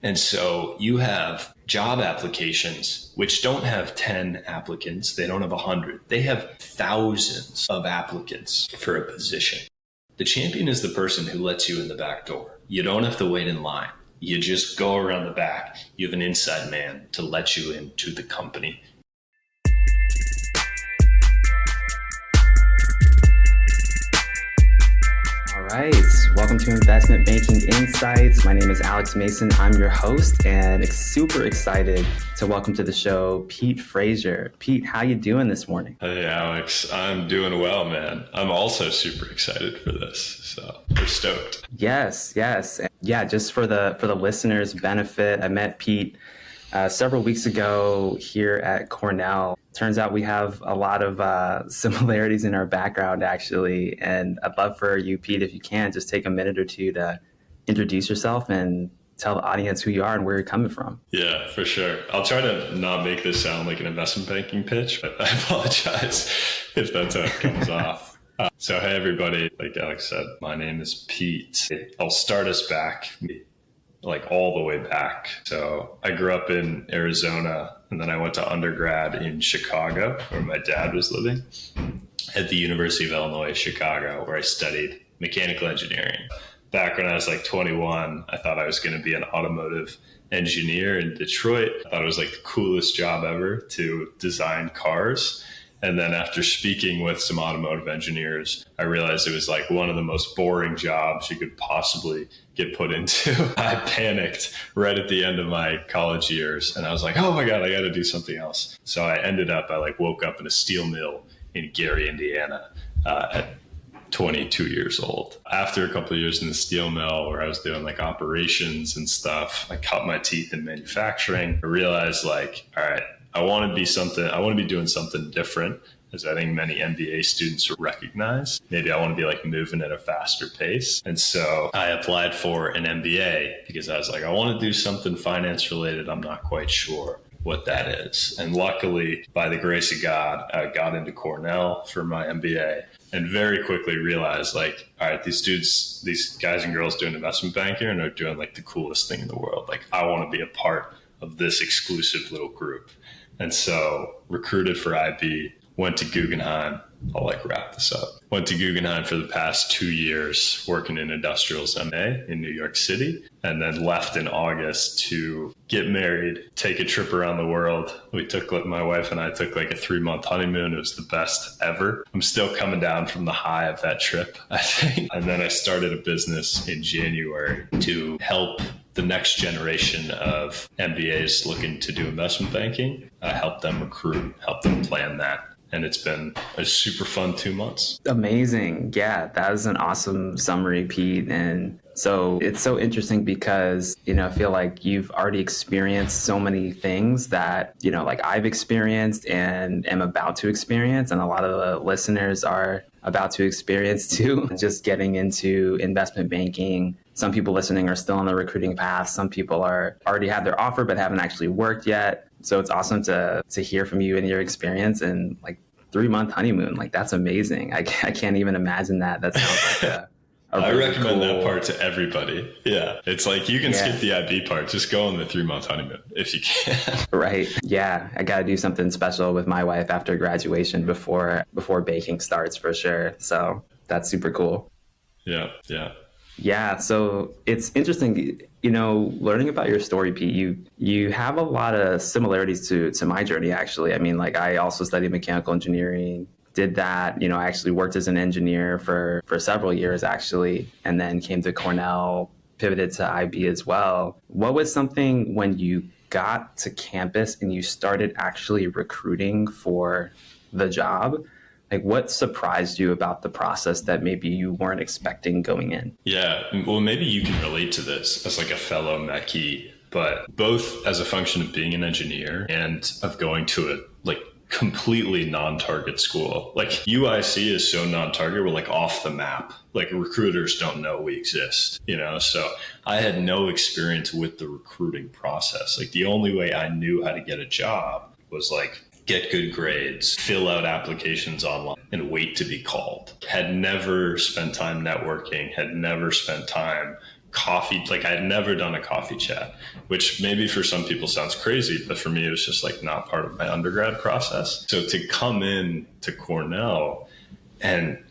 And so you have job applications, which don't have 10 applicants. They don't have 100. They have thousands of applicants for a position. The champion is the person who lets you in the back door. You don't have to wait in line. You just go around the back. You have an inside man to let you into the company. All right, welcome to Investment Banking Insights. My name is Alex Mason. I'm your host and super excited to welcome to the show Pete Fraser. Pete, how you doing this morning? Hey, Alex. I'm doing well, man. I'm also super excited for this, so we're stoked. Yes. Yeah, just for the listeners' benefit, I met Pete several weeks ago here at Cornell. Turns out we have a lot of similarities in our background, actually. And I'd love for you, Pete, if you can, just take a minute or two to introduce yourself and tell the audience who you are and where you're coming from. Yeah, for sure. I'll try to not make this sound like an investment banking pitch, but I apologize if that's how it comes off. So, hey, everybody. Like Alex said, my name is Pete. I'll start us back, like all the way back. So I grew up in Arizona, and then I went to undergrad in Chicago, where my dad was living, at the University of Illinois, Chicago, where I studied mechanical engineering. Back when I was like 21, I thought I was going to be an automotive engineer in Detroit. I thought it was like the coolest job ever to design cars. And then after speaking with some automotive engineers, I realized it was like one of the most boring jobs you could possibly get put into. I panicked right at the end of my college years, and I was like, oh my God, I got to do something else. So I woke up in a steel mill in Gary, Indiana at 22 years old. After a couple of years in the steel mill where I was doing like operations and stuff, I cut my teeth in manufacturing. I realized like, all right, I want to be doing something different, as I think many MBA students recognize. Maybe I want to be like moving at a faster pace. And so I applied for an MBA because I was like, I want to do something finance related. I'm not quite sure what that is. And luckily, by the grace of God, I got into Cornell for my MBA and very quickly realized like, all right, these guys and girls doing investment banking and are doing like the coolest thing in the world. Like I want to be a part of this exclusive little group. And so recruited for IB, went to Guggenheim. I'll wrap this up. Went to Guggenheim for the past 2 years, working in industrials MA in New York City, and then left in August to get married, take a trip around the world. My wife and I took like a 3-month honeymoon. It was the best ever. I'm still coming down from the high of that trip, I think. And then I started a business in January to help the next generation of MBAs looking to do investment banking, help them recruit, help them plan that. And it's been a super fun 2 months. Amazing. Yeah, that was an awesome summary, Pete. And so it's so interesting because, I feel like you've already experienced so many things that, like I've experienced and am about to experience. And a lot of the listeners are about to experience too, just getting into investment banking. Some people listening are still on the recruiting path. Some people already have their offer, but haven't actually worked yet. So it's awesome to hear from you and your experience and like 3-month honeymoon. Like that's amazing. I can't even imagine that. That sounds like a I really recommend cool... that part to everybody. Yeah. It's like you can skip the IB part. Just go on the 3-month honeymoon if you can. Right. Yeah. I got to do something special with my wife after graduation before baking starts for sure. So that's super cool. Yeah. Yeah, so it's interesting, learning about your story, Pete. You have a lot of similarities to my journey, actually. I mean, like I also studied mechanical engineering, did that, I actually worked as an engineer for several years, actually, and then came to Cornell, pivoted to IB as well. What was something when you got to campus and you started actually recruiting for the job? Like what surprised you about the process that maybe you weren't expecting going in? Yeah, well, maybe you can relate to this as like a fellow Mechie, but both as a function of being an engineer and of going to a like completely non-target school. Like UIC is so non-target, we're like off the map. Like recruiters don't know we exist, So I had no experience with the recruiting process. Like the only way I knew how to get a job was like get good grades, fill out applications online, and wait to be called. Had never spent time networking, had never spent time coffee, like I had never done a coffee chat, which maybe for some people sounds crazy, but for me, it was just like not part of my undergrad process. So to come in to Cornell and,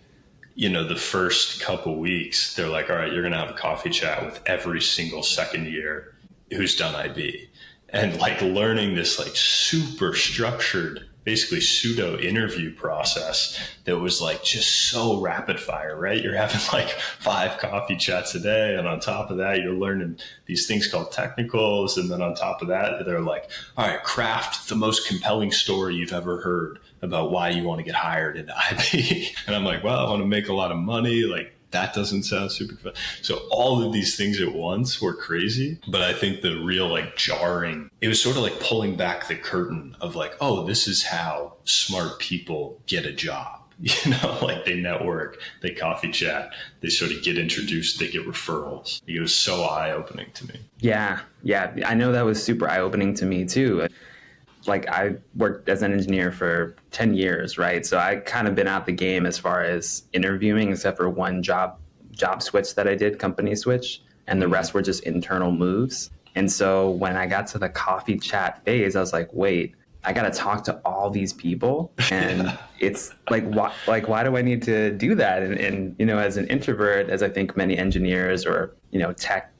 you know, the first couple weeks, they're like, all right, you're going to have a coffee chat with every single second year who's done IB. And like learning this like super structured, basically pseudo interview process that was like just so rapid fire, right? You're having like 5 coffee chats a day. And on top of that, you're learning these things called technicals. And then on top of that, they're like, all right, craft the most compelling story you've ever heard about why you want to get hired into IB. And I'm like, well, I want to make a lot of money. Like, that doesn't sound super fun. So all of these things at once were crazy. But I think the real like jarring, it was sort of like pulling back the curtain of like, oh, this is how smart people get a job. You know, like they network, they coffee chat, they sort of get introduced, they get referrals. It was so eye-opening to me. Yeah. I know that was super eye-opening to me too. Like I worked as an engineer for 10 years, right? So I kind of been out the game as far as interviewing, except for one job switch that I did, company switch, and the rest were just internal moves. And so when I got to the coffee chat phase, I was like, wait, I got to talk to all these people. And it's like, why do I need to do that? And, you know, as an introvert, as I think many engineers or, you know, tech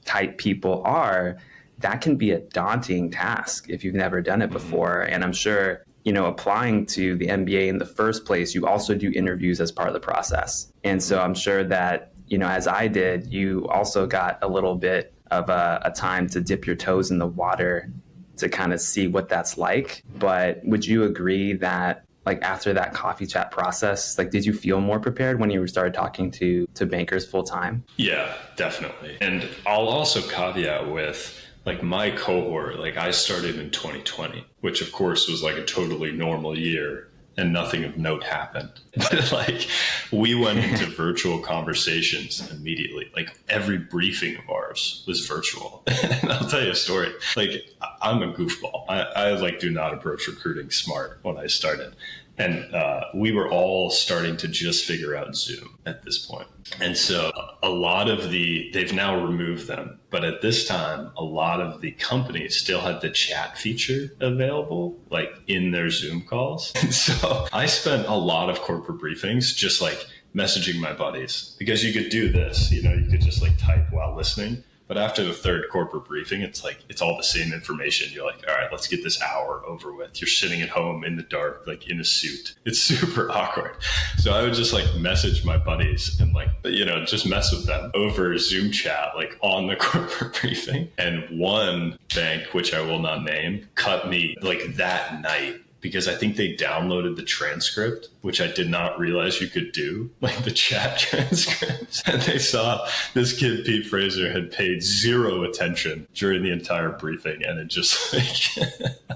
type people are, that can be a daunting task if you've never done it before. And I'm sure, you know, applying to the MBA in the first place, you also do interviews as part of the process. And so I'm sure that, you know, as I did, you also got a little bit of a time to dip your toes in the water to kind of see what that's like. But would you agree that like after that coffee chat process, like did you feel more prepared when you started talking to bankers full time? Yeah, definitely. And I'll also caveat with, like my cohort, like I started in 2020, which of course was like a totally normal year and nothing of note happened. But like we went into virtual conversations immediately. Like every briefing of ours was virtual. And I'll tell you a story. Like I'm a goofball. I like do not approach recruiting smart when I started. And we were all starting to just figure out Zoom at this point. And so a lot of they've now removed them. But at this time, a lot of the companies still had the chat feature available, like in their Zoom calls. And so I spent a lot of corporate briefings just like messaging my buddies, because you could do this, you know, you could just like type while listening. But after the third corporate briefing, it's like, it's all the same information. You're like, all right, let's get this hour over with. You're sitting at home in the dark, like in a suit. It's super awkward. So I would just like message my buddies and like, you know, just mess with them over Zoom chat, like on the corporate briefing. And one bank, which I will not name, cut me like that night, because I think they downloaded the transcript, which I did not realize you could do, like the chat transcripts. And they saw this kid, Pete Fraser, had paid 0 attention during the entire briefing. And it just like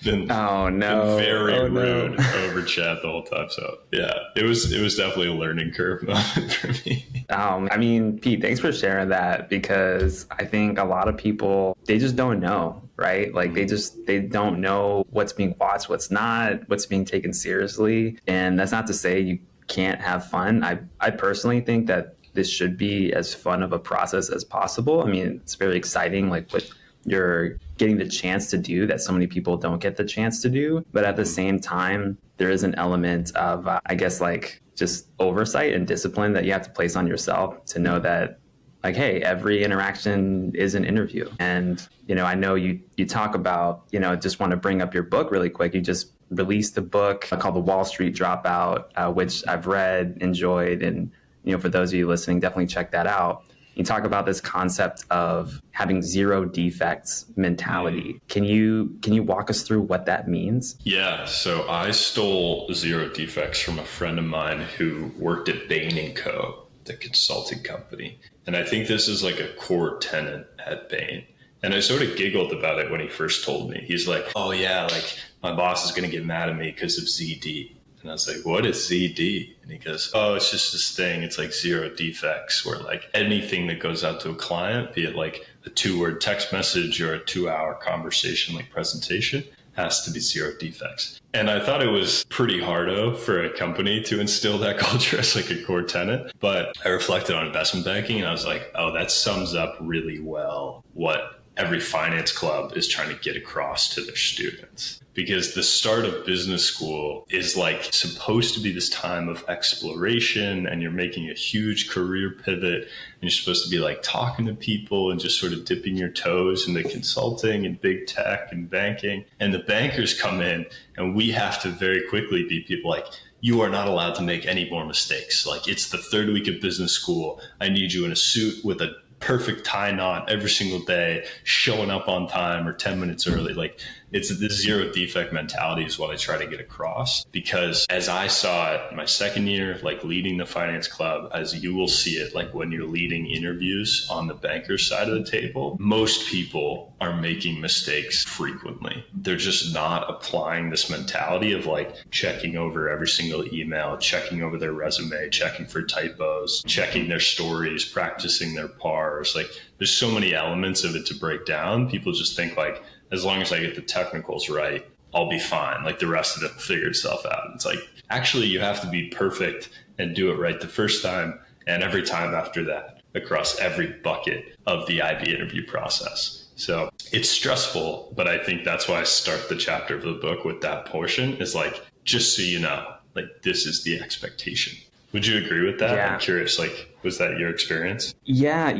been very rude over chat the whole time. So yeah, it was definitely a learning curve moment for me. I mean, Pete, thanks for sharing that, because I think a lot of people, they just don't know, right? Like they don't know what's being watched, what's not, what's being taken seriously. And that's not to say you can't have fun. I personally think that this should be as fun of a process as possible. I mean, it's very exciting, like what you're getting the chance to do that so many people don't get the chance to do. But at the same time, there is an element of, I guess, like just oversight and discipline that you have to place on yourself to know that, like, hey, every interaction is an interview. And, you know, I know you talk about, you know, just want to bring up your book really quick. You just released a book called The Wall Street Dropout, which I've read, enjoyed. And, you know, for those of you listening, definitely check that out. You talk about this concept of having 0 defects mentality. Can you walk us through what that means? Yeah, so I stole 0 defects from a friend of mine who worked at Bain & Co., the consulting company. And I think this is like a core tenet at Bain. And I sort of giggled about it when he first told me. He's like, oh yeah, like my boss is going to get mad at me because of ZD. And I was like, what is ZD? And he goes, oh, it's just this thing. It's like 0 defects, where like anything that goes out to a client, be it like a 2-word text message or a 2-hour conversation, like presentation, has to be zero defects. And I thought it was pretty hardo for a company to instill that culture as like a core tenet. But I reflected on investment banking and I was like, oh, that sums up really well what every finance club is trying to get across to their students. Because the start of business school is like supposed to be this time of exploration, and you're making a huge career pivot, and you're supposed to be like talking to people and just sort of dipping your toes into consulting and big tech and banking. And the bankers come in and we have to very quickly be people like, you are not allowed to make any more mistakes. Like, it's the third week of business school. I need you in a suit with a perfect tie knot every single day, showing up on time or 10 minutes early. Like, it's this zero defect mentality is what I try to get across, because as I saw it my second year, like leading the finance club, as you will see it, like when you're leading interviews on the banker's side of the table, most people are making mistakes frequently. They're just not applying this mentality of like checking over every single email, checking over their resume, checking for typos, checking their stories, practicing their pars. Like, there's so many elements of it to break down. People just think like, as long as I get the technicals right, I'll be fine. Like, the rest of it will figure itself out. It's like, actually, you have to be perfect and do it right the first time and every time after that across every bucket of the IB interview process. So it's stressful, but I think that's why I start the chapter of the book with that portion, is like, just so you know, like, this is the expectation. Would you agree with that? Yeah. I'm curious, like, was that your experience? Yeah,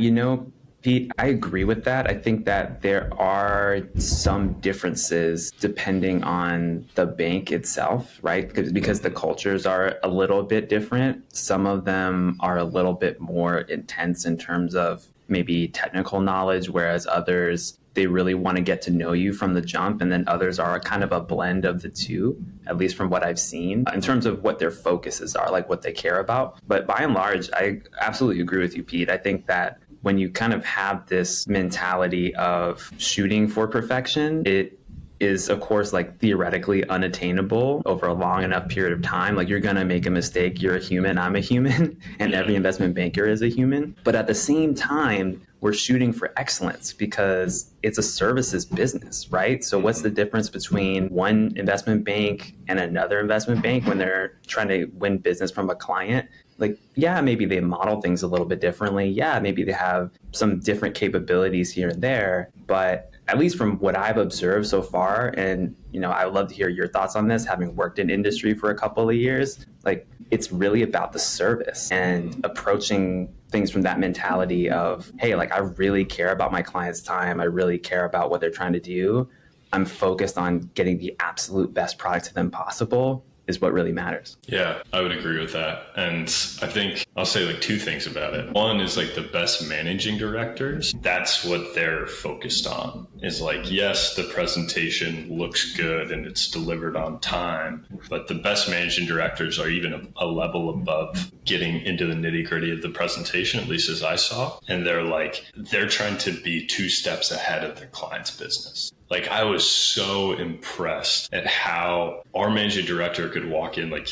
Pete, I agree with that. I think that there are some differences depending on the bank itself, right? Because the cultures are a little bit different. Some of them are a little bit more intense in terms of maybe technical knowledge, whereas others, they really want to get to know you from the jump. And then others are kind of a blend of the two, at least from what I've seen, in terms of what their focuses are, like what they care about. But by and large, I absolutely agree with you, Pete. I think that when you kind of have this mentality of shooting for perfection, it is, of course, like theoretically unattainable over a long enough period of time. Like, you're going to make a mistake. You're a human. I'm a human. And every investment banker is a human. But at the same time, we're shooting for excellence because it's a services business, right? So what's the difference between one investment bank and another investment bank when they're trying to win business from a client? Like, yeah, maybe they model things a little bit differently. Yeah, maybe they have some different capabilities here and there. But at least from what I've observed so far, and, I would love to hear your thoughts on this, having worked in industry for a couple of years, like, it's really about the service and approaching things from that mentality of, hey, like, I really care about my client's time. I really care about what they're trying to do. I'm focused on getting the absolute best product to them possible is what really matters. Yeah, I would agree with that. And I think I'll say like two things about it. One is like the best managing directors, that's what they're focused on, is like, yes, the presentation looks good and it's delivered on time, but the best managing directors are even a level above getting into the nitty gritty of the presentation, at least as I saw. And they're trying to be 2 steps ahead of their client's business. Like, I was so impressed at how our managing director could walk in. Like,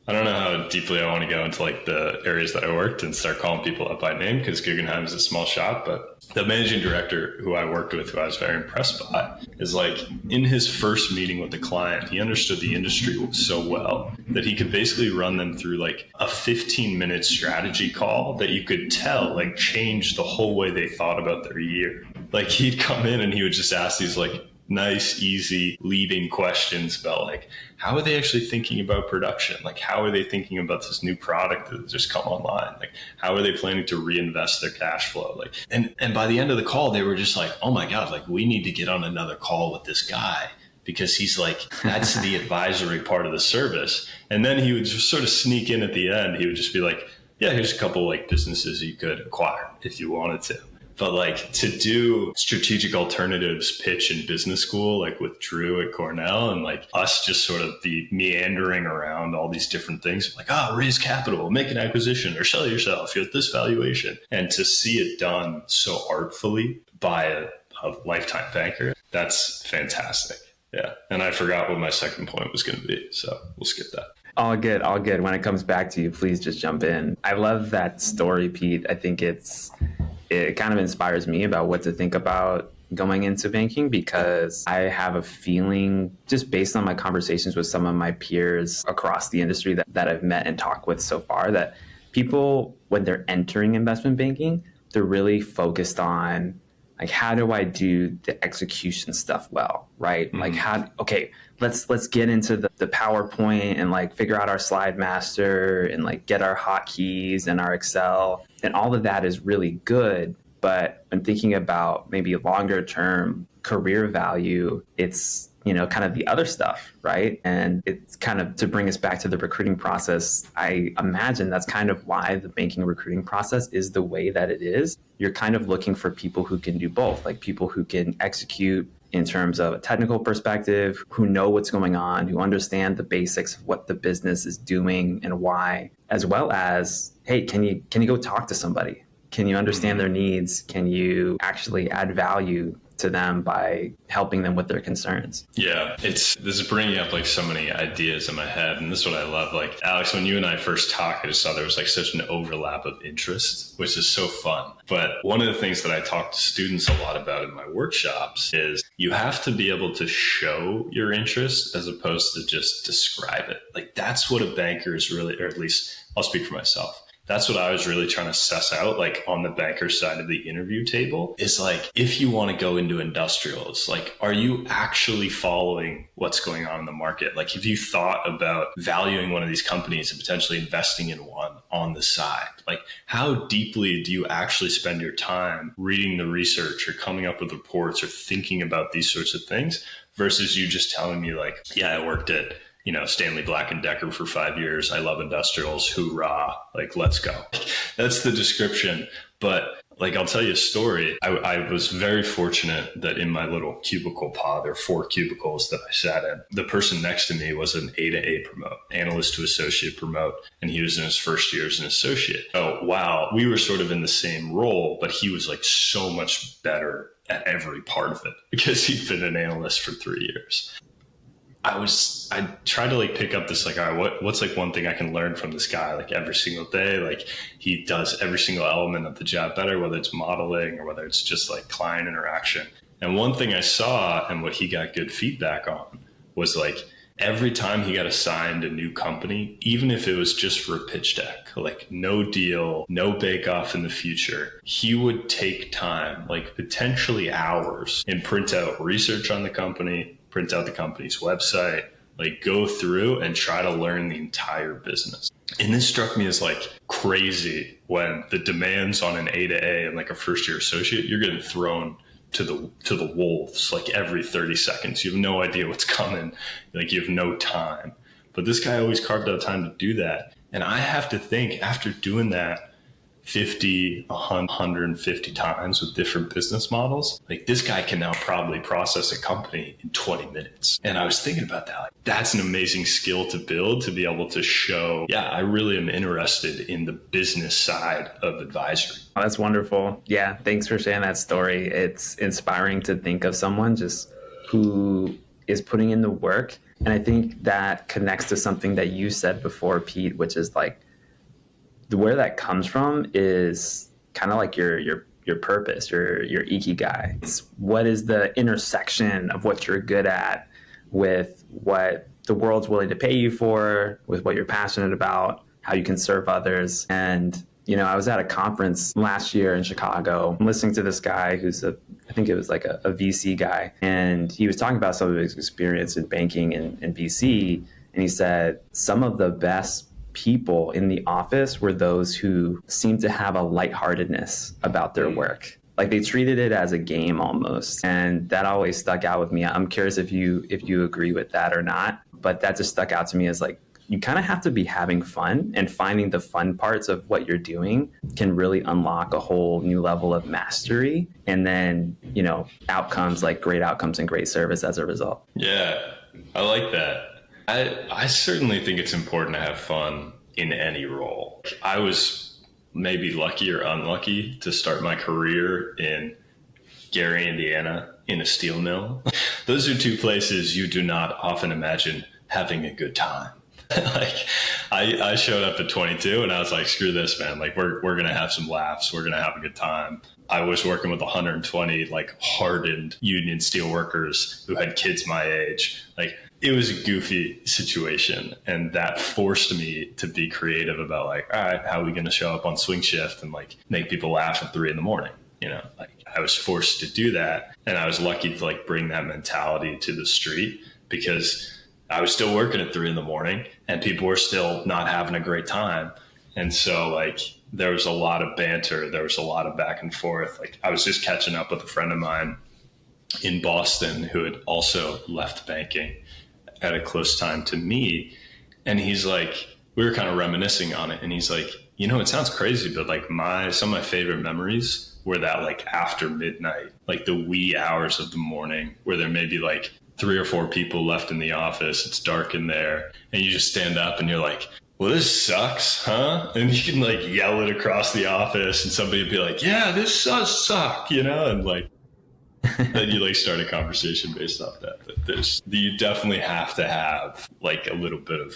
I don't know how deeply I want to go into like the areas that I worked and start calling people up by name, because Guggenheim is a small shop. But the managing director who I worked with, who I was very impressed by, is like, in his first meeting with the client, he understood the industry so well that he could basically run them through like a 15-minute strategy call that you could tell like changed the whole way they thought about their year. Like, he'd come in and he would just ask these like nice, easy leading questions about like, how are they actually thinking about production? Like, how are they thinking about this new product that just come online? Like, how are they planning to reinvest their cash flow? Like, and by the end of the call, they were just like, oh my God, like, we need to get on another call with this guy, because he's like, that's the advisory part of the service. And then he would just sort of sneak in at the end. He would just be like, yeah, here's a couple like businesses you could acquire if you wanted to. But like, to do strategic alternatives pitch in business school, like with Drew at Cornell, and like us just sort of be meandering around all these different things, like, raise capital, make an acquisition, or sell yourself, you're at this valuation. And to see it done so artfully by a lifetime banker, that's fantastic. Yeah. And I forgot what my second point was going to be, so we'll skip that. All good, all good. When it comes back to you, please just jump in. I love that story, Pete. I think it kind of inspires me about what to think about going into banking, because I have a feeling, just based on my conversations with some of my peers across the industry that I've met and talked with so far, that people, when they're entering investment banking, they're really focused on, like, how do I do the execution stuff well, right? Like, let's get into the PowerPoint and like figure out our slide master and like get our hotkeys and our Excel, and all of that is really good. But when thinking about maybe longer term career value, it's, kind of the other stuff, right? And it's kind of, to bring us back to the recruiting process, I imagine that's kind of why the banking recruiting process is the way that it is. You're kind of looking for people who can do both, like people who can execute in terms of a technical perspective, who know what's going on, who understand the basics of what the business is doing and why, as well as, hey, can you go talk to somebody? Can you understand their needs? Can you actually add value to them by helping them with their concerns? Yeah, this is bringing up like so many ideas in my head. And this is what I love. Like, Alex, when you and I first talked, I just saw there was like such an overlap of interest, which is so fun. But one of the things that I talk to students a lot about in my workshops is you have to be able to show your interest as opposed to just describe it. Like, that's what a banker is really, or at least I'll speak for myself. That's what I was really trying to suss out, like on the banker side of the interview table, is like, if you want to go into industrials, like, are you actually following what's going on in the market? Like, have you thought about valuing one of these companies and potentially investing in one on the side? Like, how deeply do you actually spend your time reading the research or coming up with reports or thinking about these sorts of things versus you just telling me like, yeah, I worked at Stanley Black & Decker for 5 years. I love industrials. Hoorah. Like, let's go. That's the description. But like, I'll tell you a story. I was very fortunate that in my little cubicle pod, there are 4 cubicles that I sat in. The person next to me was an A to A promote, analyst to associate promote. And he was in his first year as an associate. Oh, wow. We were sort of in the same role, but he was like so much better at every part of it because he'd been an analyst for 3 years. I tried to like pick up this, like, all right, what's like one thing I can learn from this guy, like every single day. Like, he does every single element of the job better, whether it's modeling or whether it's just like client interaction. And one thing I saw and what he got good feedback on was like, every time he got assigned a new company, even if it was just for a pitch deck, like no deal, no bake off in the future, he would take time, like potentially hours, and print out research on the company, print out the company's website, like go through and try to learn the entire business. And this struck me as like crazy when the demands on an A to A and like a first year associate, you're getting thrown to the wolves like every 30 seconds. You have no idea what's coming. Like, you have no time. But this guy always carved out time to do that. And I have to think, after doing that 50, 150 times with different business models, like, this guy can now probably process a company in 20 minutes. And I was thinking about that. Like, that's an amazing skill to build, to be able to show, yeah, I really am interested in the business side of advisory. Oh, that's wonderful. Yeah. Thanks for sharing that story. It's inspiring to think of someone just who is putting in the work. And I think that connects to something that you said before, Pete, which is like, where that comes from is kind of like your purpose, your ikigai. It's what is the intersection of what you're good at with what the world's willing to pay you for, with what you're passionate about, how you can serve others. And, I was at a conference last year in Chicago, listening to this guy who's I think it was like a VC guy. And he was talking about some of his experience in banking and VC. And he said some of the best people in the office were those who seemed to have a lightheartedness about their work. Like, they treated it as a game almost. And that always stuck out with me. I'm curious if you agree with that or not, but that just stuck out to me as like, you kind of have to be having fun, and finding the fun parts of what you're doing can really unlock a whole new level of mastery. And then, outcomes, like great outcomes and great service as a result. Yeah, I like that. I certainly think it's important to have fun in any role. I was maybe lucky or unlucky to start my career in Gary, Indiana, in a steel mill. Those are 2 places you do not often imagine having a good time. Like, I showed up at 22 and I was like, screw this, man. Like, we're going to have some laughs. We're going to have a good time. I was working with 120 like hardened union steel workers who had kids my age. Like it was a goofy situation. And that forced me to be creative about like, all right, how are we going to show up on swing shift and like make people laugh at 3 a.m? You know, like I was forced to do that. And I was lucky to like bring that mentality to the street because I was still working at 3 a.m. and people were still not having a great time. And so like there was a lot of banter. There was a lot of back and forth. Like I was just catching up with a friend of mine in Boston who had also left banking at a close time to me. And he's like, we were kind of reminiscing on it. And he's like, you know, it sounds crazy, but like some of my favorite memories were that like after midnight, like the wee hours of the morning where there may be like 3 or 4 people left in the office. It's dark in there and you just stand up and you're like, well, this sucks, huh? And you can like yell it across the office and somebody would be like, yeah, this does suck, you know? And like, then you like start a conversation based off that. But you definitely have to have like a little bit of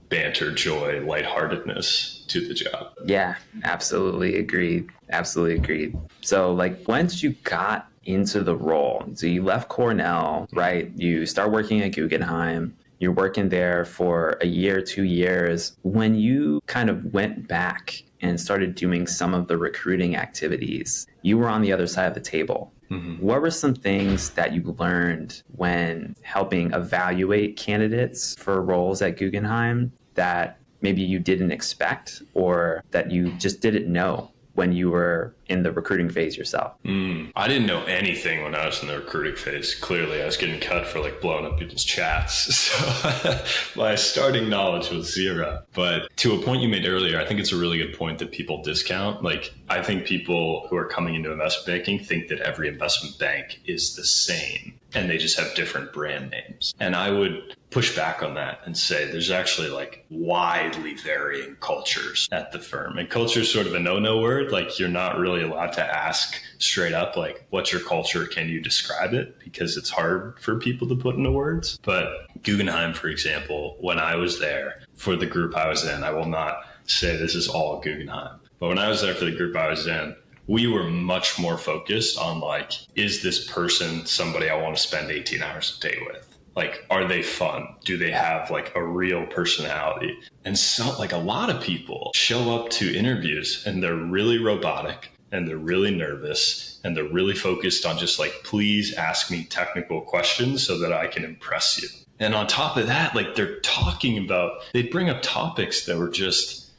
banter, joy, lightheartedness to the job. Yeah, absolutely agreed. Absolutely agreed. So like once you got into the role, so you left Cornell, right? You start working at Guggenheim. You're working there for a year, 2 years. When you kind of went back and started doing some of the recruiting activities, you were on the other side of the table. Mm-hmm. What were some things that you learned when helping evaluate candidates for roles at Guggenheim that maybe you didn't expect or that you just didn't know when you were in the recruiting phase yourself? I didn't know anything when I was in the recruiting phase. Clearly, I was getting cut for like blowing up people's chats. So my starting knowledge was zero. But to a point you made earlier, I think it's a really good point that people discount. Like, I think people who are coming into investment banking think that every investment bank is the same and they just have different brand names. And I would push back on that and say there's actually like widely varying cultures at the firm. And culture is sort of a no-no word. Like you're not really allowed to ask straight up, like, what's your culture? Can you describe it? Because it's hard for people to put into words. But Guggenheim, for example, when I was there for the group I was in, I will not say this is all Guggenheim, but when I was there for the group I was in, we were much more focused on like, is this person somebody I want to spend 18 hours a day with? Like, are they fun? Do they have like a real personality? And so like a lot of people show up to interviews and they're really robotic and they're really nervous and they're really focused on just like, please ask me technical questions so that I can impress you. And on top of that, like they bring up topics that were just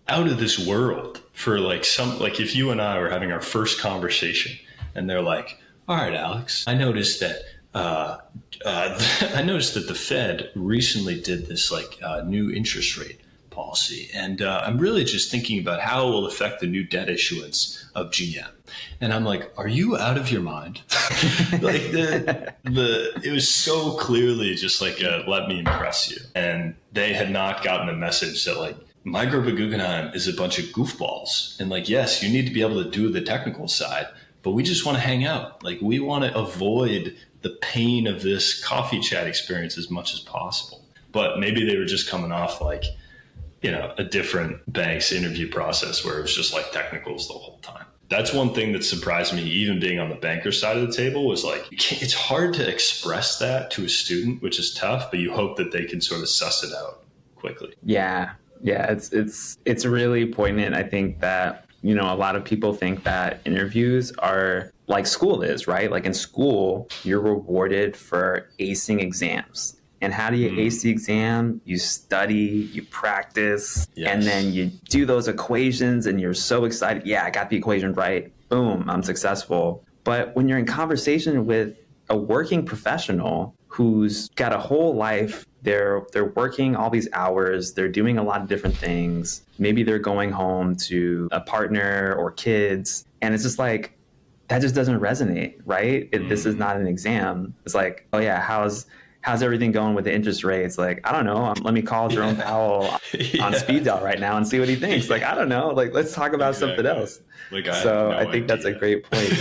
out of this world for like if you and I were having our first conversation and they're like, all right, Alex, I noticed that the Fed recently did this new interest rate policy. And I'm really just thinking about how it will affect the new debt issuance of GM. And I'm like, are you out of your mind? Like it was so clearly just like let me impress you. And they had not gotten the message that like, my group at Guggenheim is a bunch of goofballs. And like, yes, you need to be able to do the technical side, but we just want to hang out. Like we want to avoid the pain of this coffee chat experience as much as possible. But maybe they were just coming off like, you know, a different bank's interview process where it was just like technicals the whole time. That's one thing that surprised me, even being on the banker side of the table, was like, it's hard to express that to a student, which is tough, but you hope that they can sort of suss it out quickly. Yeah, it's really poignant. I think that, you know, a lot of people think that interviews are like school is, right? Like in school, you're rewarded for acing exams. And how do you ace the exam? You study, you practice, and then you do those equations and you're so excited. Yeah, I got the equation right. Boom, I'm successful. But when you're in conversation with a working professional who's got a whole life, they're working all these hours, they're doing a lot of different things. Maybe they're going home to a partner or kids. And it's just like, that just doesn't resonate, right? This is not an exam. It's like, oh yeah, how's everything going with the interest rates? Like, I don't know. Let me call Jerome Powell on speed dial right now and see what he thinks. Like, I don't know. Like, let's talk about something else. Like, I think that's a great point.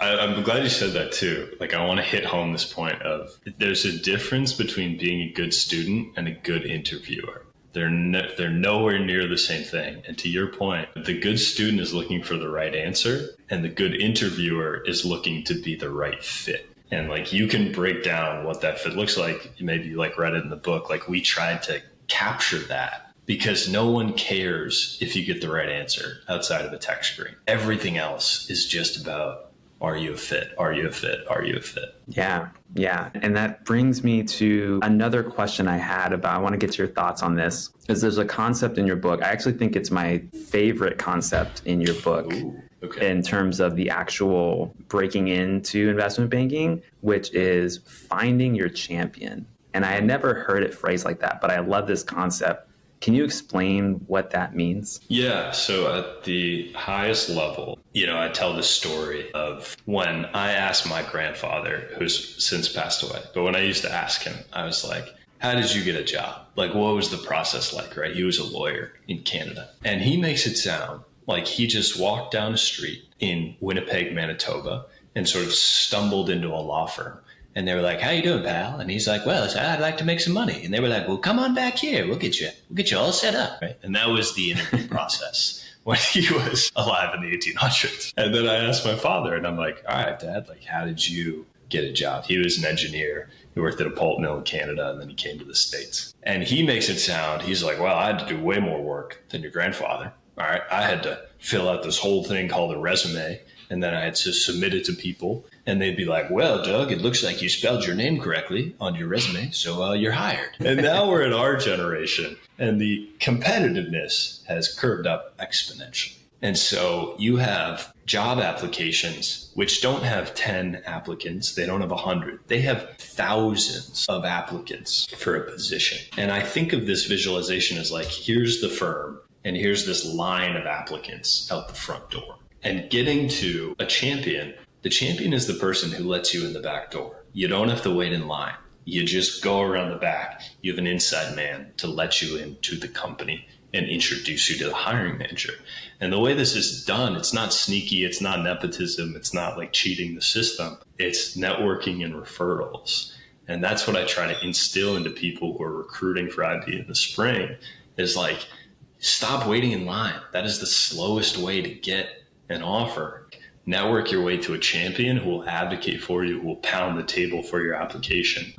I'm glad you said that too. Like, I want to hit home this point of there's a difference between being a good student and a good interviewer. They're nowhere near the same thing. And to your point, the good student is looking for the right answer, and the good interviewer is looking to be the right fit. And like, you can break down what that fit looks like. Maybe you like read it in the book. Like, we tried to capture that, because no one cares if you get the right answer outside of a text screen. Everything else is just about, are you a fit? Are you a fit? Are you a fit? Yeah. Yeah. And that brings me to another question I had I want to get your thoughts on this, because there's a concept in your book. I actually think it's my favorite concept in your book. Ooh, okay. In terms of the actual breaking into investment banking, which is finding your champion. And I had never heard it phrased like that, but I love this concept. Can you explain what that means? Yeah. So at the highest level, I tell the story of when I asked my grandfather, who's since passed away, but when I used to ask him, I was like, how did you get a job? Like, what was the process like, right? He was a lawyer in Canada. And he makes it sound like he just walked down a street in Winnipeg, Manitoba, and sort of stumbled into a law firm. And they were like, how you doing, pal? And he's like, well, I'd like to make some money. And they were like, well, come on back here. We'll get you all set up. Right? And that was the interview process when he was alive in the 1800s. And then I asked my father, and I'm like, all right, Dad, like, how did you get a job? He was an engineer. He worked at a pulp mill in Canada, and then he came to the States. And he makes it sound, he's like, well, I had to do way more work than your grandfather. All right, I had to fill out this whole thing called a resume, and then I had to submit it to people, and they'd be like, well, Doug, it looks like you spelled your name correctly on your resume, so you're hired. And now we're in our generation, and the competitiveness has curved up exponentially. And so you have job applications which don't have 10 applicants. They don't have 100. They have thousands of applicants for a position. And I think of this visualization as like, here's the firm, and here's this line of applicants out the front door. And getting to a champion, the champion is the person who lets you in the back door. You don't have to wait in line. You just go around the back. You have an inside man to let you into the company and introduce you to the hiring manager. And the way this is done, it's not sneaky, it's not nepotism, it's not like cheating the system. It's networking and referrals. And that's what I try to instill into people who are recruiting for IB in the spring, is like, stop waiting in line. That is the slowest way to get an offer. Network your way to a champion who will advocate for you, who will pound the table for your application.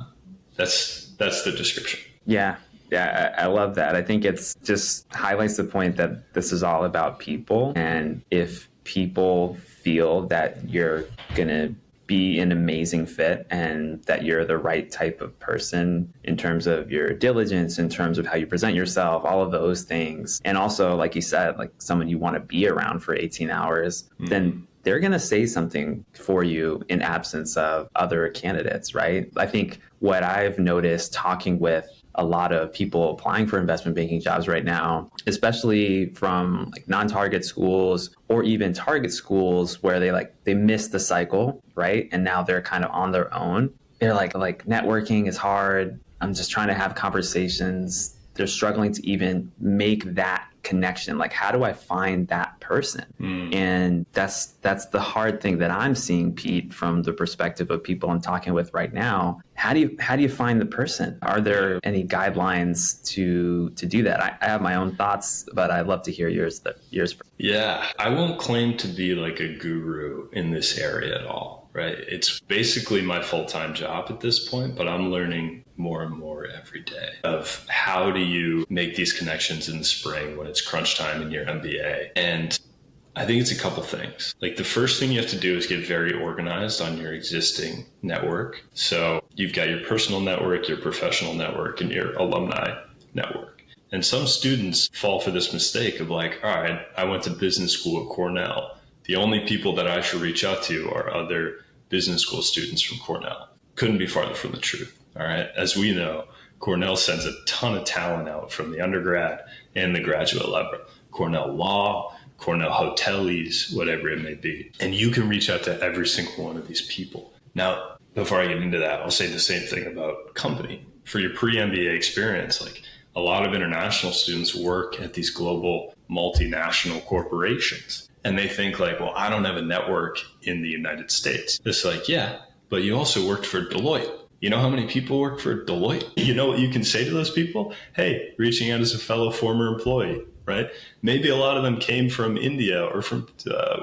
That's the description. Yeah. Yeah, I love that. I think it's just highlights the point that this is all about people. And if people feel that you're going to be an amazing fit and that you're the right type of person in terms of your diligence, in terms of how you present yourself, all of those things. And also, like you said, like someone you want to be around for 18 hours, then they're going to say something for you in absence of other candidates, right? I think what I've noticed talking with a lot of people applying for investment banking jobs right now, especially from like non-target schools or even target schools where they missed the cycle, right? And now they're kind of on their own. They're like networking is hard. I'm just trying to have conversations. They're struggling to even make that connection. Like, how do I find that person? And that's the hard thing that I'm seeing, Pete, from the perspective of people I'm talking with right now. How do you find the person? Are there any guidelines to do that? I have my own thoughts, but I'd love to hear yours. Yeah, I won't claim to be like a guru in this area at all, right? It's basically my full-time job at this point, but I'm learning more and more every day of how do you make these connections in the spring when it's crunch time in your MBA. And I think it's a couple things. Like, the first thing you have to do is get very organized on your existing network. So you've got your personal network, your professional network, and your alumni network. And some students fall for this mistake of like, all right, I went to business school at Cornell. The only people that I should reach out to are other business school students from Cornell. Couldn't be farther from the truth. All right. As we know, Cornell sends a ton of talent out from the undergrad and the graduate level. Cornell Law, Cornell Hoteliers, whatever it may be. And you can reach out to every single one of these people. Now, before I get into that, I'll say the same thing about company. For your pre-MBA experience, like, a lot of international students work at these global multinational corporations. And they think like, well, I don't have a network in the United States. It's like, yeah, but you also worked for Deloitte. You know how many people work for Deloitte? You know what you can say to those people? Hey, reaching out as a fellow former employee, right? Maybe a lot of them came from India or from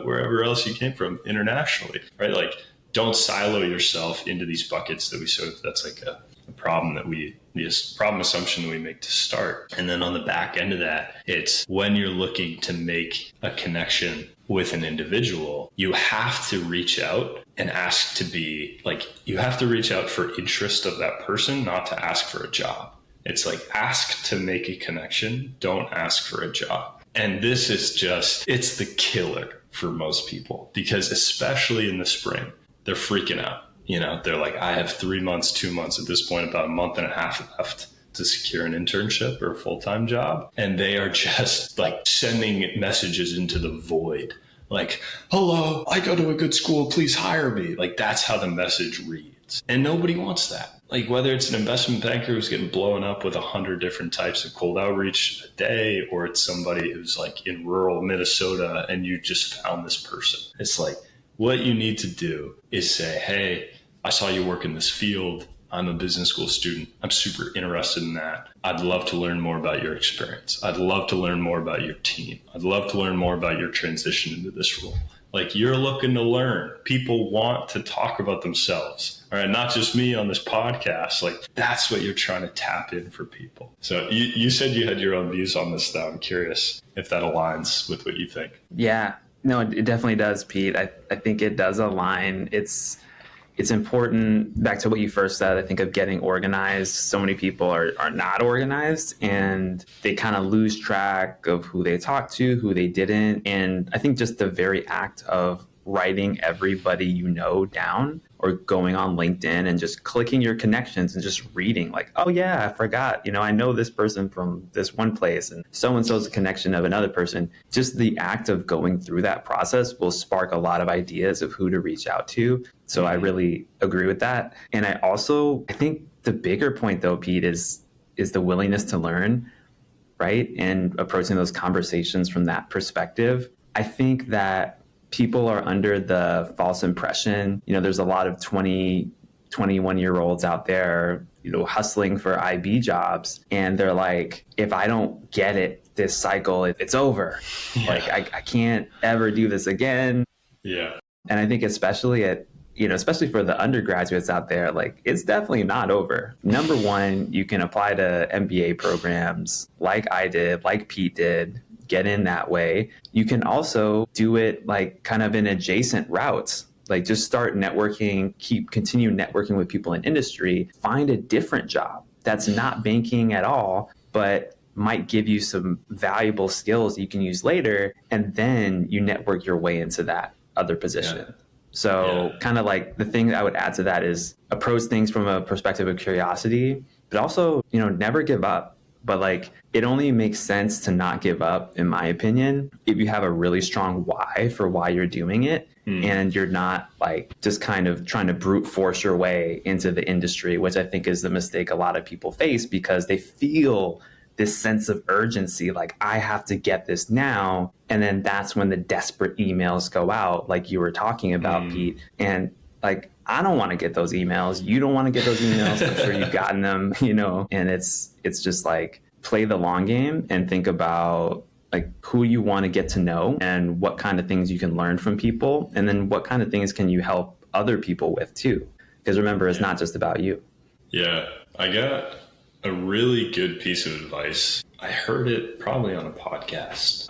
wherever else you came from internationally, right? Like, don't silo yourself into these buckets that we sort of, that's like a problem that this problem assumption that we make to start. And then on the back end of that, it's when you're looking to make a connection with an individual, you have to reach out and ask to be like, you have to reach out for interest of that person, not to ask for a job. It's like, ask to make a connection, don't ask for a job. And this is just, it's the killer for most people, because especially in the spring, they're freaking out. You know, they're like, I have 3 months, 2 months, at this point, about a month and a half left to secure an internship or a full-time job. And they are just like sending messages into the void. Like, hello, I go to a good school, please hire me. Like, that's how the message reads. And nobody wants that. Like, whether it's an investment banker who's getting blown up with 100 different types of cold outreach a day, or it's somebody who's like in rural Minnesota and you just found this person. It's like, what you need to do is say, hey, I saw you work in this field. I'm a business school student. I'm super interested in that. I'd love to learn more about your experience. I'd love to learn more about your team. I'd love to learn more about your transition into this role. Like, you're looking to learn. People want to talk about themselves. All right, not just me on this podcast. Like, that's what you're trying to tap in for people. So you said you had your own views on this, though. I'm curious if that aligns with what you think. Yeah, no, it definitely does, Pete. I think it does align. It's important, back to what you first said, I think, of getting organized. So many people are not organized, and they kind of lose track of who they talked to, who they didn't. And I think just the very act of writing everybody you know down, or going on LinkedIn and just clicking your connections and just reading, like, oh yeah, I forgot, I know this person from this one place, and so-and-so's a connection of another person. Just the act of going through that process will spark a lot of ideas of who to reach out to. So I really agree with that. And I think the bigger point, though, Pete, is the willingness to learn, right? And approaching those conversations from that perspective. I think that people are under the false impression, there's a lot of 20, 21-year-olds out there, hustling for IB jobs. And they're like, if I don't get it this cycle, it's over. Yeah. Like, I can't ever do this again. Yeah. And I think especially especially for the undergraduates out there, like, it's definitely not over. Number one, you can apply to MBA programs like I did, like Pete did, get in that way. You can also do it like kind of in adjacent routes, like just start networking, continue networking with people in industry, find a different job that's not banking at all, but might give you some valuable skills you can use later. And then you network your way into that other position. Yeah. So kind of like the thing I would add to that is approach things from a perspective of curiosity, but also, never give up. But like, it only makes sense to not give up, in my opinion, if you have a really strong why for why you're doing it. And you're not like just kind of trying to brute force your way into the industry, which I think is the mistake a lot of people face, because they feel this sense of urgency, like, I have to get this now. And then that's when the desperate emails go out, like you were talking about, Pete. And like, I don't want to get those emails. You don't want to get those emails. I'm sure you've gotten them, and it's just like, play the long game and think about like who you want to get to know and what kind of things you can learn from people. And then what kind of things can you help other people with too? Because remember, it's not just about you. Yeah. I got a really good piece of advice. I heard it probably on a podcast.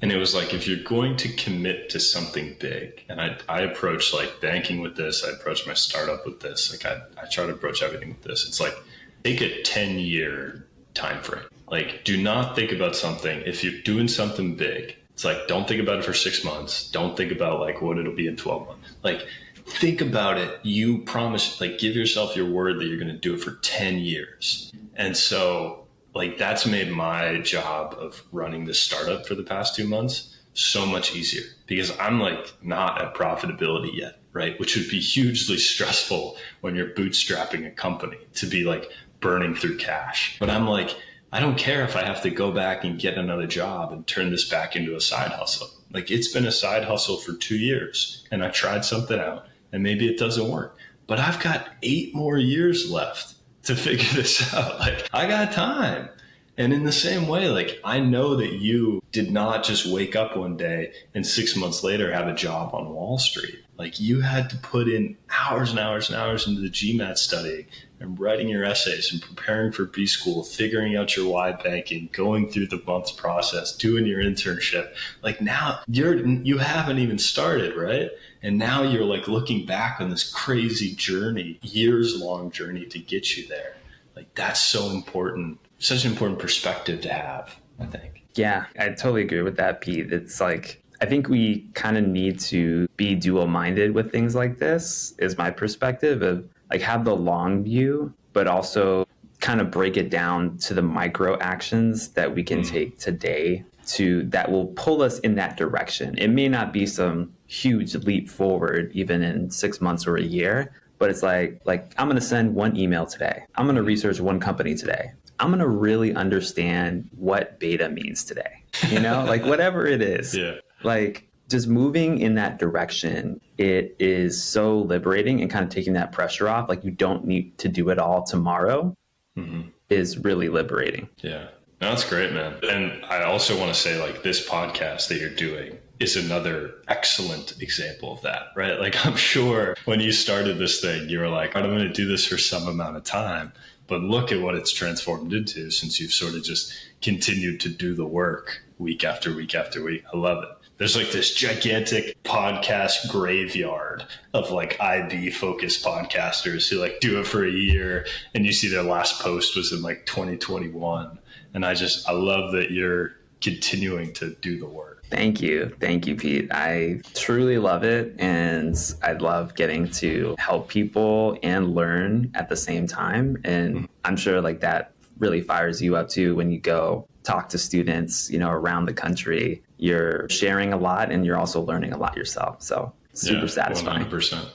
And it was like, if you're going to commit to something big, and I approach like banking with this, I approach my startup with this, like I try to approach everything with this. It's like, take a 10-year time frame. Like, do not think about something. If you're doing something big, it's like, don't think about it for 6 months. Don't think about like what it'll be in 12 months. Like, think about it. You promise, like, give yourself your word that you're going to do it for 10 years. And so like, that's made my job of running this startup for the past 2 months so much easier, because I'm like not at profitability yet, right? Which would be hugely stressful when you're bootstrapping a company to be like burning through cash. But I'm like, I don't care if I have to go back and get another job and turn this back into a side hustle. Like, it's been a side hustle for 2 years and I tried something out and maybe it doesn't work, but I've got 8 more years left to figure this out. Like, I got time. And in the same way, like, I know that you did not just wake up one day and 6 months later have a job on Wall Street. Like, you had to put in hours and hours and hours into the GMAT studying and writing your essays and preparing for B school, figuring out your why banking, going through the months process, doing your internship. Like, now you haven't even started, right? And now you're like looking back on this crazy journey, years long journey to get you there. Like, that's so important. Such an important perspective to have, I think. Yeah, I totally agree with that, Pete. It's like, I think we kind of need to be dual minded with things like this, is my perspective of like, have the long view, but also kind of break it down to the micro actions that we can take today that will pull us in that direction. It may not be some huge leap forward, even in 6 months or a year, but it's like I'm going to send one email today. I'm going to research one company today. I'm going to really understand what beta means today, like whatever it is. Yeah. Like, just moving in that direction, it is so liberating and kind of taking that pressure off. Like, you don't need to do it all tomorrow is really liberating. Yeah. No, that's great, man. And I also want to say, like, this podcast that you're doing is another excellent example of that, right? Like, I'm sure when you started this thing, you were like, I'm going to do this for some amount of time. But look at what it's transformed into since you've sort of just continued to do the work week after week after week. I love it. There's like this gigantic podcast graveyard of like IB focused podcasters who like do it for a year, and you see their last post was in like 2021. And I love that you're continuing to do the work. Thank you. Thank you, Pete. I truly love it. And I love getting to help people and learn at the same time. And I'm sure like that really fires you up too when you go talk to students, around the country. You're sharing a lot and you're also learning a lot yourself. So super satisfying. 100%.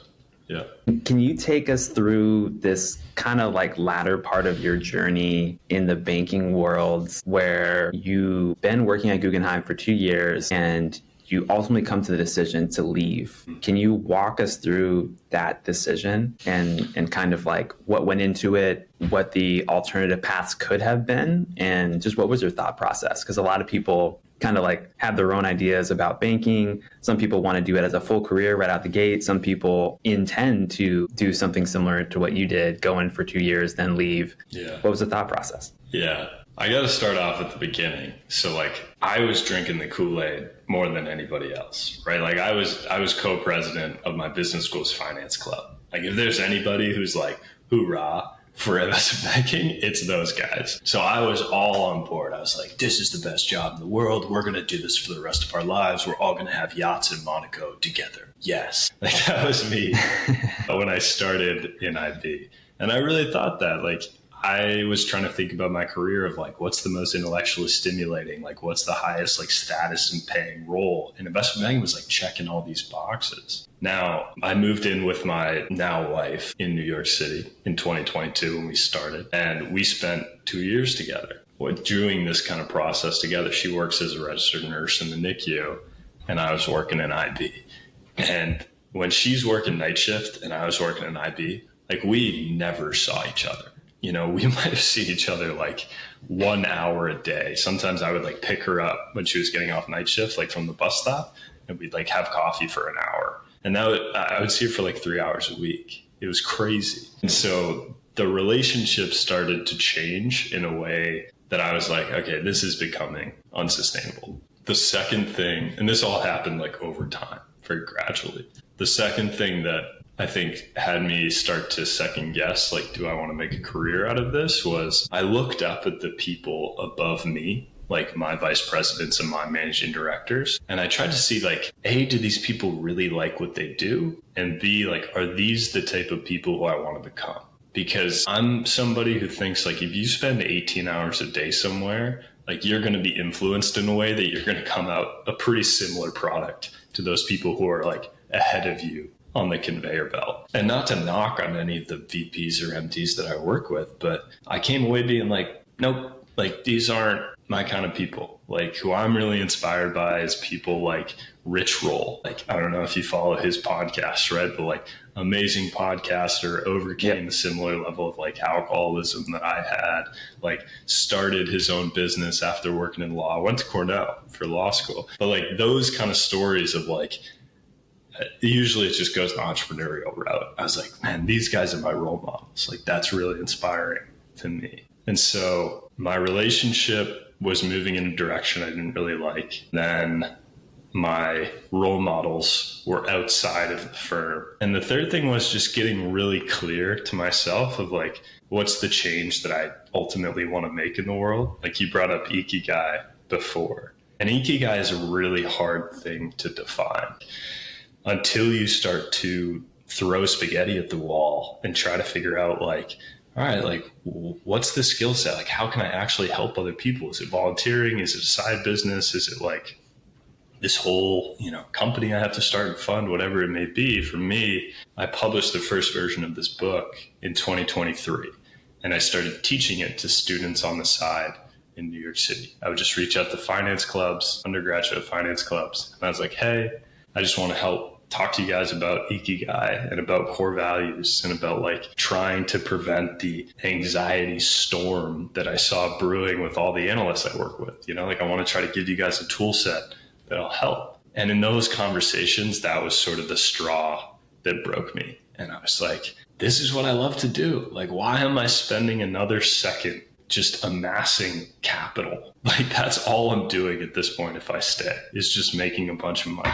Yeah. Can you take us through this kind of like latter part of your journey in the banking world where you've been working at Guggenheim for 2 years and you ultimately come to the decision to leave? Can you walk us through that decision and kind of like what went into it, what the alternative paths could have been, and just what was your thought process? Because a lot of people kind of like have their own ideas about banking. Some people want to do it as a full career right out the gate. Some people intend to do something similar to what you did, go in for 2 years, then leave. Yeah. What was the thought process? Yeah. I got to start off at the beginning. So like I was drinking the Kool-Aid more than anybody else, right? Like I was co-president of my business school's finance club. Like if there's anybody who's like, hoorah for investment banking, it's those guys. So I was all on board. I was like, this is the best job in the world. We're going to do this for the rest of our lives. We're all going to have yachts in Monaco together. Yes. Like that was me when I started in IB. And I really thought that, like, I was trying to think about my career of like, what's the most intellectually stimulating? Like, what's the highest like status and paying role? And investment banking was like checking all these boxes. Now, I moved in with my now wife in New York City in 2022 when we started, and we spent 2 years together doing this kind of process together. She works as a registered nurse in the NICU, and I was working in IB. And when she's working night shift and I was working in IB, like we never saw each other. We might have seen each other like 1 hour a day. Sometimes I would like pick her up when she was getting off night shift, like from the bus stop, and we'd like have coffee for an hour. And now I would see her for like 3 hours a week. It was crazy. And so the relationship started to change in a way that I was like, okay, this is becoming unsustainable. The second thing, and this all happened like over time, very gradually. The second thing that I think had me start to second guess, like, do I want to make a career out of this, was I looked up at the people above me, like my vice presidents and my managing directors. And I tried to see like, A, do these people really like what they do? And B, like, are these the type of people who I want to become? Because I'm somebody who thinks like if you spend 18 hours a day somewhere, like you're going to be influenced in a way that you're going to come out a pretty similar product to those people who are like ahead of you on the conveyor belt. And not to knock on any of the VPs or MDs that I work with, but I came away being like, nope, like these aren't my kind of people. Like who I'm really inspired by is people like Rich Roll. Like, I don't know if you follow his podcast, right? But like, amazing podcaster, overcame a similar level of like alcoholism that I had, like started his own business after working in law, went to Cornell for law school. But like those kind of stories of like, usually it just goes the entrepreneurial route. I was like, man, these guys are my role models. Like, that's really inspiring to me. And so my relationship was moving in a direction I didn't really like. Then my role models were outside of the firm. And the third thing was just getting really clear to myself of like, what's the change that I ultimately want to make in the world? Like, you brought up Ikigai before. And Ikigai is a really hard thing to define until you start to throw spaghetti at the wall and try to figure out like, all right, like, what's the skill set? Like, how can I actually help other people? Is it volunteering? Is it a side business? Is it like this whole, company I have to start and fund, whatever it may be? For me, I published the first version of this book in 2023, and I started teaching it to students on the side in New York City. I would just reach out to finance clubs, undergraduate finance clubs. And I was like, hey, I just want to help talk to you guys about Ikigai and about core values and about like trying to prevent the anxiety storm that I saw brewing with all the analysts I work with. Like, I want to try to give you guys a tool set that'll help. And in those conversations, that was sort of the straw that broke me. And I was like, this is what I love to do. Like, why am I spending another second just amassing capital? Like, that's all I'm doing at this point if I stay, is just making a bunch of money.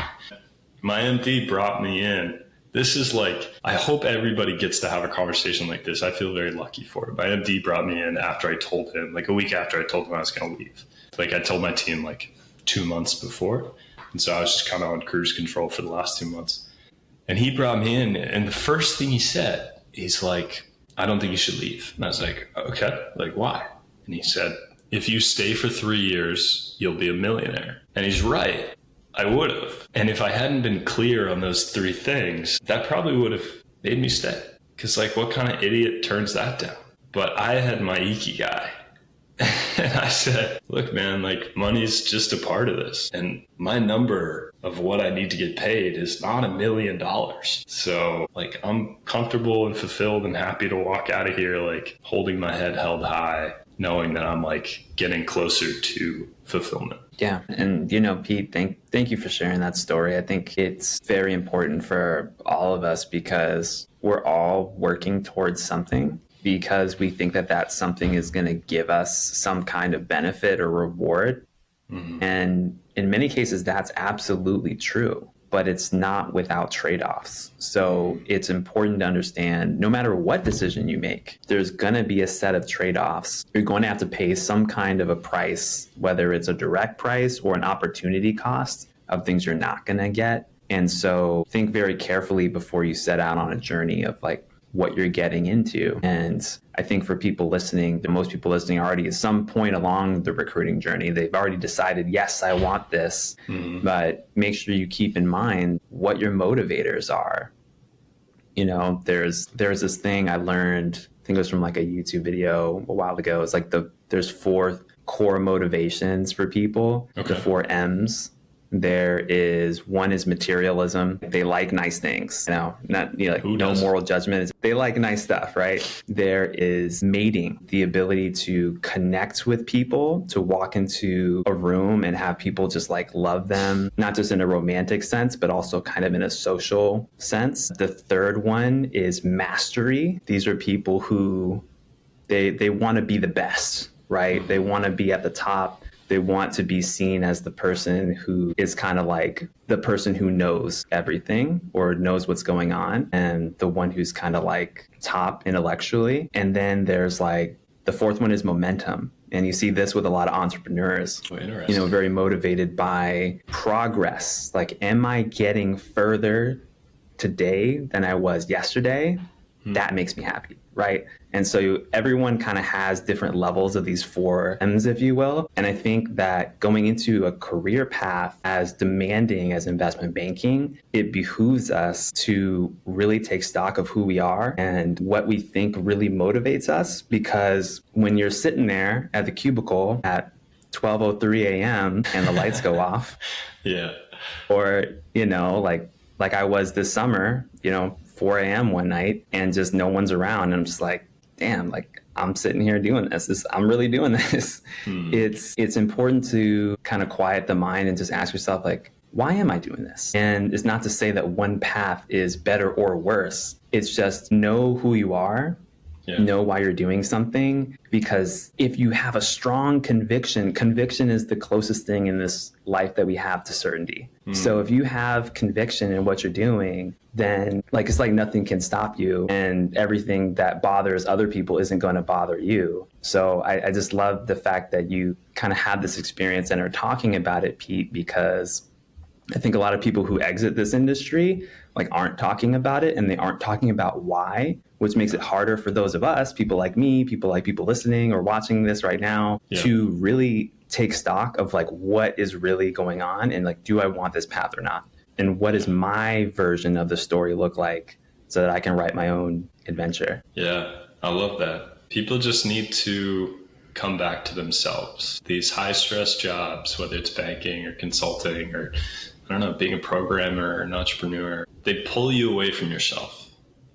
My MD brought me in. This is like, I hope everybody gets to have a conversation like this. I feel very lucky for it. My MD brought me in after I told him, like a week after I told him I was going to leave. Like, I told my team like 2 months before. And so I was just kind of on cruise control for the last 2 months. And he brought me in, and the first thing he said, he's like, I don't think you should leave. And I was like, okay, like, why? And he said, if you stay for 3 years, you'll be a millionaire. And he's right. I would have. And if I hadn't been clear on those 3 things, that probably would have made me stay. Because like, what kind of idiot turns that down? But I had my Ikigai. And I said, look, man, like, money's just a part of this. And my number of what I need to get paid is not $1 million. So like, I'm comfortable and fulfilled and happy to walk out of here, like, holding my head held high, knowing that I'm like getting closer to fulfillment. Yeah. And, Pete, thank you for sharing that story. I think it's very important for all of us because we're all working towards something, because we think that that something is going to give us some kind of benefit or reward. Mm-hmm. And in many cases, that's absolutely true, but it's not without trade-offs. So it's important to understand, no matter what decision you make, there's going to be a set of trade-offs. You're going to have to pay some kind of a price, whether it's a direct price or an opportunity cost of things you're not going to get. And so think very carefully before you set out on a journey of like what you're getting into. And I think for people listening, most people listening are already at some point along the recruiting journey. They've already decided, yes, I want this, but make sure you keep in mind what your motivators are. There's this thing I learned, I think it was from like a YouTube video a while ago. It's like there's 4 core motivations for people, okay. The 4 M's. One is materialism. They like nice things, not like no moral judgment. They like nice stuff, right? There is mating, the ability to connect with people, to walk into a room and have people just like love them, not just in a romantic sense, but also kind of in a social sense. The third one is mastery. These are people who they want to be the best, right? They want to be at the top. They want to be seen as the person who is kind of like the person who knows everything or knows what's going on, and the one who's kind of like top intellectually. And then there's like the fourth one is momentum. And you see this with a lot of entrepreneurs, very motivated by progress. Like, am I getting further today than I was yesterday? That makes me happy, right? And so everyone kind of has different levels of these 4 M's, if you will. And I think that going into a career path as demanding as investment banking, it behooves us to really take stock of who we are and what we think really motivates us. Because when you're sitting there at the cubicle at 12:03 a.m. and the lights go off, Or, like I was this summer, 4 a.m. one night and just no one's around. And I'm just like, damn, like I'm sitting here doing this. I'm really doing this. It's important to kind of quiet the mind and just ask yourself, like, why am I doing this? And it's not to say that one path is better or worse. It's just know who you are. Yeah. Know why you're doing something, because if you have a strong conviction is the closest thing in this life that we have to certainty. So if you have conviction in what you're doing, then it's like nothing can stop you, and everything that bothers other people isn't going to bother you. So I just love the fact that you kind of had this experience and are talking about it, Pete, because I think a lot of people who exit this industry aren't talking about it, and they aren't talking about why, which makes it harder for those of us, people like me, people listening or watching this right now, to really take stock of what is really going on, and do I want this path or not? And what does my version of the story look like so that I can write my own adventure? Yeah, I love that. People just need to come back to themselves. These high stress jobs, whether it's banking or consulting or being a programmer or an entrepreneur, they pull you away from yourself.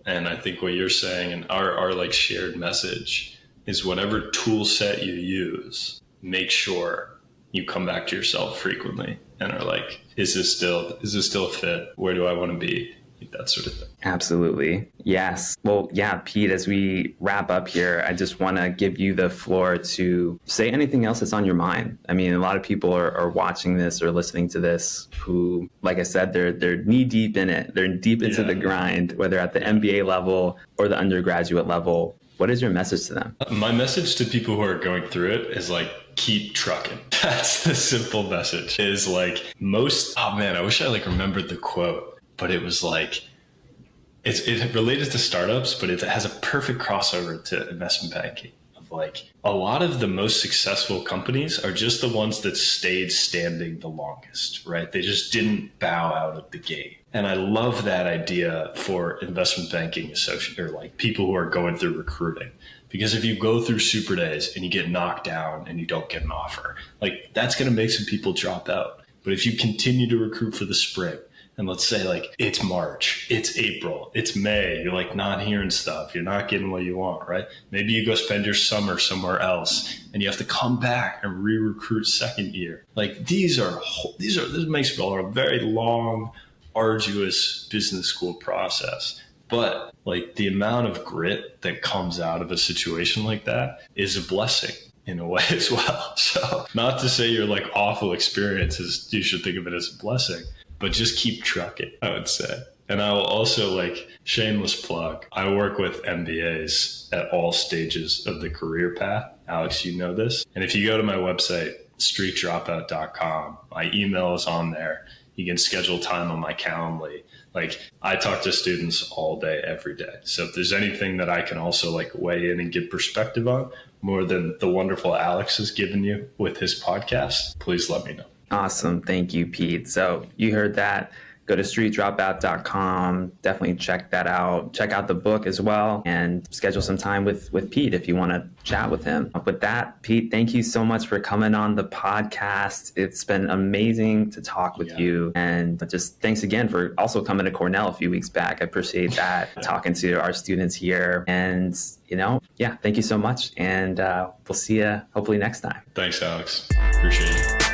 And I think what you're saying, and our shared message, is whatever tool set you use, make sure you come back to yourself frequently and are like, is this still a fit? Where do I want to be? That sort of thing. Absolutely. Yes. Well, yeah, Pete, as we wrap up here, I just want to give you the floor to say anything else that's on your mind. I mean, a lot of people are watching this or listening to this who, like I said, they're knee deep in it. They're deep into the grind, whether at the MBA level or the undergraduate level. What is your message to them? My message to people who are going through it is keep trucking. That's the simple message. Is I wish I remembered the quote. But it was it related to startups, but it has a perfect crossover to investment banking. Of a lot of the most successful companies are just the ones that stayed standing the longest, right? They just didn't bow out of the gate. And I love that idea for investment banking or people who are going through recruiting. Because if you go through super days and you get knocked down and you don't get an offer, that's going to make some people drop out. But if you continue to recruit for the spring, and let's say it's March, it's April, it's May, you're not hearing stuff, you're not getting what you want, right? Maybe you go spend your summer somewhere else and you have to come back and re-recruit second year. This makes for a very long, arduous business school process. But the amount of grit that comes out of a situation like that is a blessing in a way as well. So not to say your awful experiences, you should think of it as a blessing. But just keep trucking, I would say. And I will also shameless plug. I work with MBAs at all stages of the career path. Alex, you know this. And if you go to my website, streetdropout.com, my email is on there. You can schedule time on my Calendly. I talk to students all day, every day. So if there's anything that I can also weigh in and give perspective on, more than the wonderful Alex has given you with his podcast, please let me know. Awesome. Thank you, Pete. So you heard that. Go to streetdropout.com. Definitely check that out. Check out the book as well and schedule some time with Pete if you want to chat with him. With that, Pete, thank you so much for coming on the podcast. It's been amazing to talk with you. And just thanks again for also coming to Cornell a few weeks back. I appreciate that. Talking to our students here. And, thank you so much. And we'll see you hopefully next time. Thanks, Alex. Appreciate it.